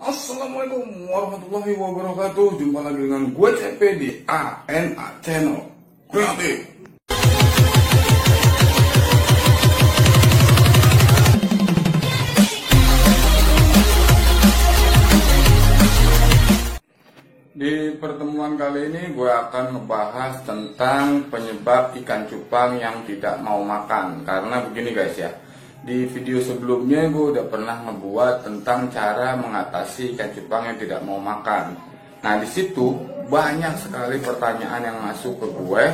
Assalamualaikum warahmatullahi wabarakatuh. Jumpa lagi dengan gue CP di ANA Channel Kreatif. Di pertemuan kali ini gue akan ngebahas tentang penyebab ikan cupang yang tidak mau makan. Karena begini guys ya, di video sebelumnya gue udah pernah ngebuat tentang cara mengatasi ikan cupang yang tidak mau makan. Nah di situ banyak sekali pertanyaan yang masuk ke gue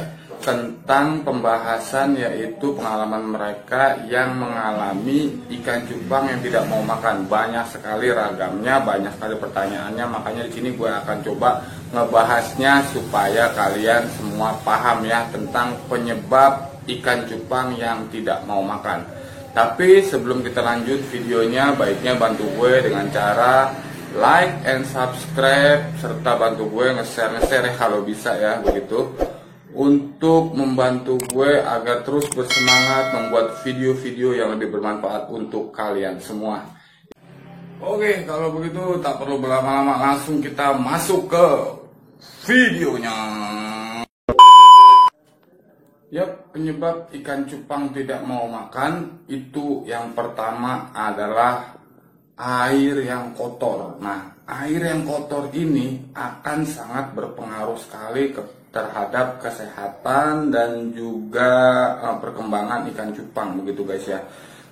tentang pembahasan, yaitu pengalaman mereka yang mengalami ikan cupang yang tidak mau makan. Banyak sekali ragamnya, banyak sekali pertanyaannya. Makanya di sini gue akan coba ngebahasnya supaya kalian semua paham ya tentang penyebab ikan cupang yang tidak mau makan. Tapi sebelum kita lanjut videonya, baiknya bantu gue dengan cara like and subscribe, serta bantu gue nge-share kalau bisa ya, begitu, untuk membantu gue agar terus bersemangat membuat video-video yang lebih bermanfaat untuk kalian semua. Oke, kalau begitu tak perlu berlama-lama, langsung kita masuk ke videonya. Yap, penyebab ikan cupang tidak mau makan itu yang pertama adalah air yang kotor. Nah, air yang kotor ini akan sangat berpengaruh sekali terhadap kesehatan dan juga perkembangan ikan cupang, begitu guys ya.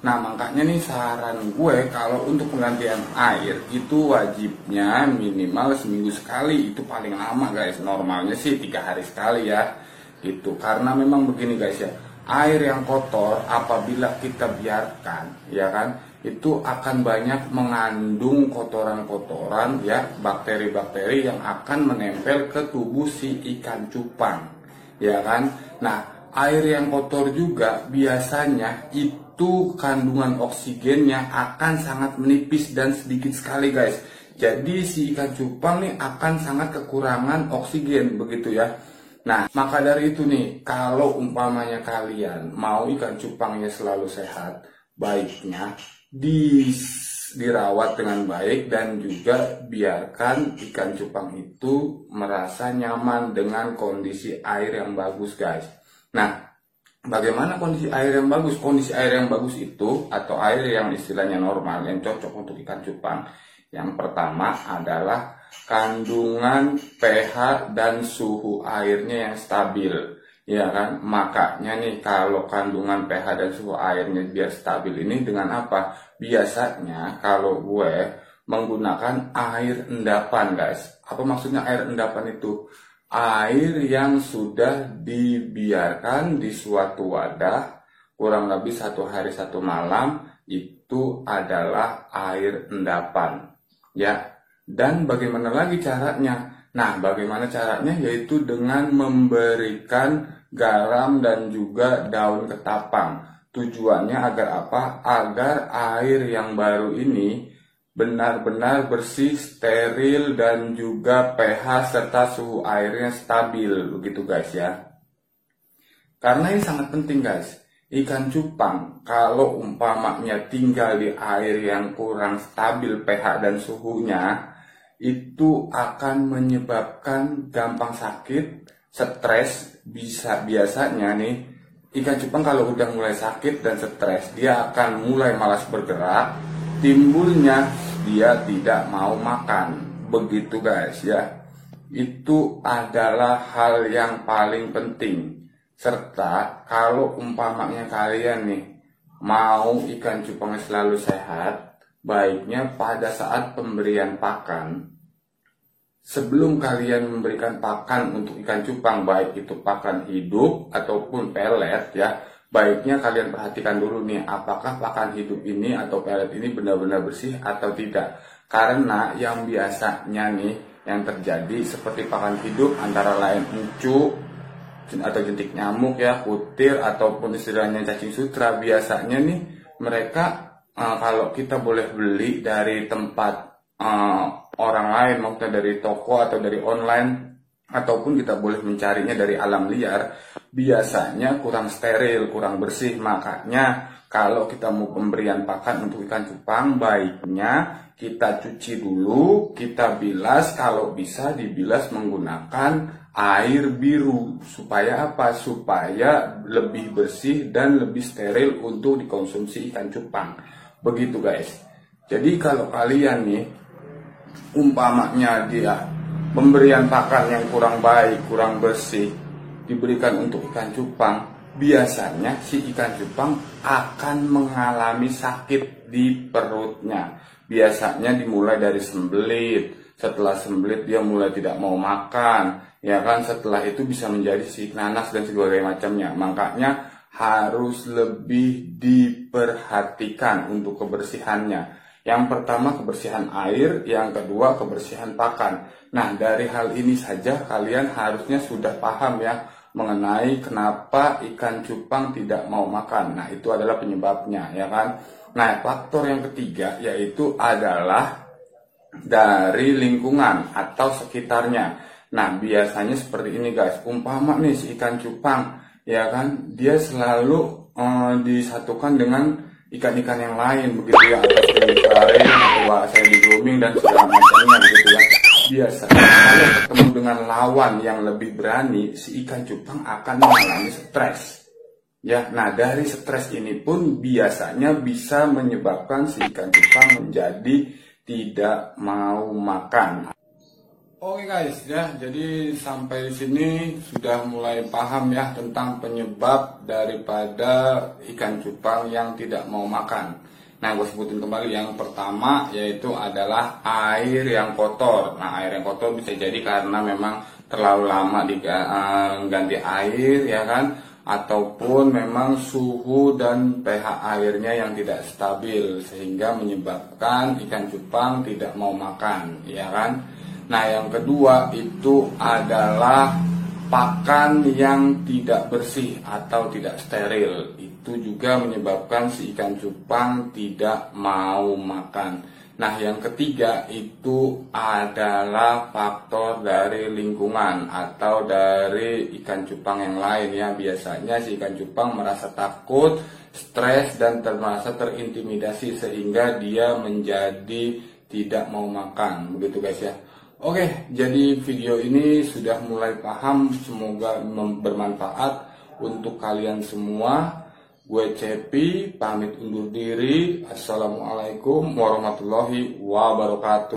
Nah, makanya nih saran gue, kalau untuk penggantian air itu wajibnya minimal seminggu sekali, itu paling lama guys. Normalnya sih 3 hari sekali ya. Itu karena memang begini guys ya, air yang kotor apabila kita biarkan ya kan, itu akan banyak mengandung kotoran-kotoran ya, bakteri-bakteri yang akan menempel ke tubuh si ikan cupang ya kan. Nah, air yang kotor juga biasanya itu kandungan oksigennya akan sangat menipis dan sedikit sekali guys. Jadi si ikan cupang nih akan sangat kekurangan oksigen, begitu ya. Nah, maka dari itu nih, kalau umpamanya kalian mau ikan cupangnya selalu sehat, baiknya dirawat dengan baik dan juga biarkan ikan cupang itu merasa nyaman dengan kondisi air yang bagus guys. Nah, bagaimana kondisi air yang bagus? Kondisi air yang bagus itu, atau air yang istilahnya normal, yang cocok untuk ikan cupang, yang pertama adalah kandungan pH dan suhu airnya yang stabil ya kan. Makanya nih, kalau kandungan pH dan suhu airnya biar stabil ini dengan apa? Biasanya kalau gue menggunakan air endapan guys. Apa maksudnya air endapan itu? Air yang sudah dibiarkan di suatu wadah kurang lebih 1 hari 1 malam, itu adalah air endapan ya. Dan bagaimana lagi caranya? Nah, bagaimana caranya? Yaitu dengan memberikan garam dan juga daun ketapang. Tujuannya agar apa? Agar air yang baru ini benar-benar bersih, steril, dan juga pH serta suhu airnya stabil, begitu guys ya. Karena ini sangat penting guys. Ikan cupang kalau umpamanya tinggal di air yang kurang stabil pH dan suhunya, itu akan menyebabkan gampang sakit, stres. Biasanya nih, ikan cupang kalau udah mulai sakit dan stres, dia akan mulai malas bergerak, timbulnya dia tidak mau makan, begitu guys ya. Itu adalah hal yang paling penting. Serta kalau umpamanya kalian nih mau ikan cupang selalu sehat, baiknya pada saat pemberian pakan, sebelum kalian memberikan pakan untuk ikan cupang, baik itu pakan hidup ataupun pelet ya, baiknya kalian perhatikan dulu nih, apakah pakan hidup ini atau pelet ini benar-benar bersih atau tidak. Karena yang biasanya nih yang terjadi seperti pakan hidup antara lain encu atau jentik nyamuk ya, kutir, ataupun istilahnya cacing sutra, biasanya nih mereka kalau kita boleh beli dari tempat orang lain, maksudnya dari toko atau dari online, ataupun kita boleh mencarinya dari alam liar, biasanya kurang steril, kurang bersih. Makanya kalau kita mau pemberian pakan untuk ikan cupang, baiknya kita cuci dulu, kita bilas, kalau bisa dibilas menggunakan air biru. Supaya apa? Supaya lebih bersih dan lebih steril untuk dikonsumsi ikan cupang. Begitu guys. Jadi kalau kalian nih, umpamanya dia pemberian pakan yang kurang baik, kurang bersih, diberikan untuk ikan cupang, biasanya si ikan cupang akan mengalami sakit di perutnya. Biasanya dimulai dari sembelit, setelah sembelit dia mulai tidak mau makan, ya kan, setelah itu bisa menjadi sisik nanas dan segala macamnya. Makanya harus lebih diperhatikan untuk kebersihannya. Yang pertama kebersihan air, yang kedua kebersihan pakan. Nah, dari hal ini saja kalian harusnya sudah paham ya mengenai kenapa ikan cupang tidak mau makan. Nah, itu adalah penyebabnya, ya kan. Nah, faktor yang ketiga yaitu adalah dari lingkungan atau sekitarnya. Nah, biasanya seperti ini guys. Umpama nih si ikan cupang, ya kan, dia selalu disatukan dengan ikan-ikan yang lain begitu ya, atau sering dikelarin atau saya di grooming dan segala macamnya begitu ya. Biasanya kalau ketemu dengan lawan yang lebih berani, si ikan cupang akan mengalami stres. Ya, nah dari stres ini pun biasanya bisa menyebabkan si ikan cupang menjadi tidak mau makan. Oke guys ya, jadi sampai di sini sudah mulai paham ya tentang penyebab daripada ikan cupang yang tidak mau makan. Nah, gue sebutin kembali, yang pertama yaitu adalah air yang kotor. Nah, air yang kotor bisa jadi karena memang terlalu lama diganti air, ya kan, ataupun memang suhu dan pH airnya yang tidak stabil sehingga menyebabkan ikan cupang tidak mau makan, ya kan. Nah, yang kedua itu adalah pakan yang tidak bersih atau tidak steril. Itu juga menyebabkan si ikan cupang tidak mau makan. Nah, yang ketiga itu adalah faktor dari lingkungan atau dari ikan cupang yang lain ya. Biasanya si ikan cupang merasa takut, stres, dan merasa terintimidasi sehingga dia menjadi tidak mau makan. Begitu guys ya. Oke, jadi video ini sudah mulai paham, semoga bermanfaat untuk kalian semua. Gue Cepi, pamit undur diri. Assalamualaikum warahmatullahi wabarakatuh.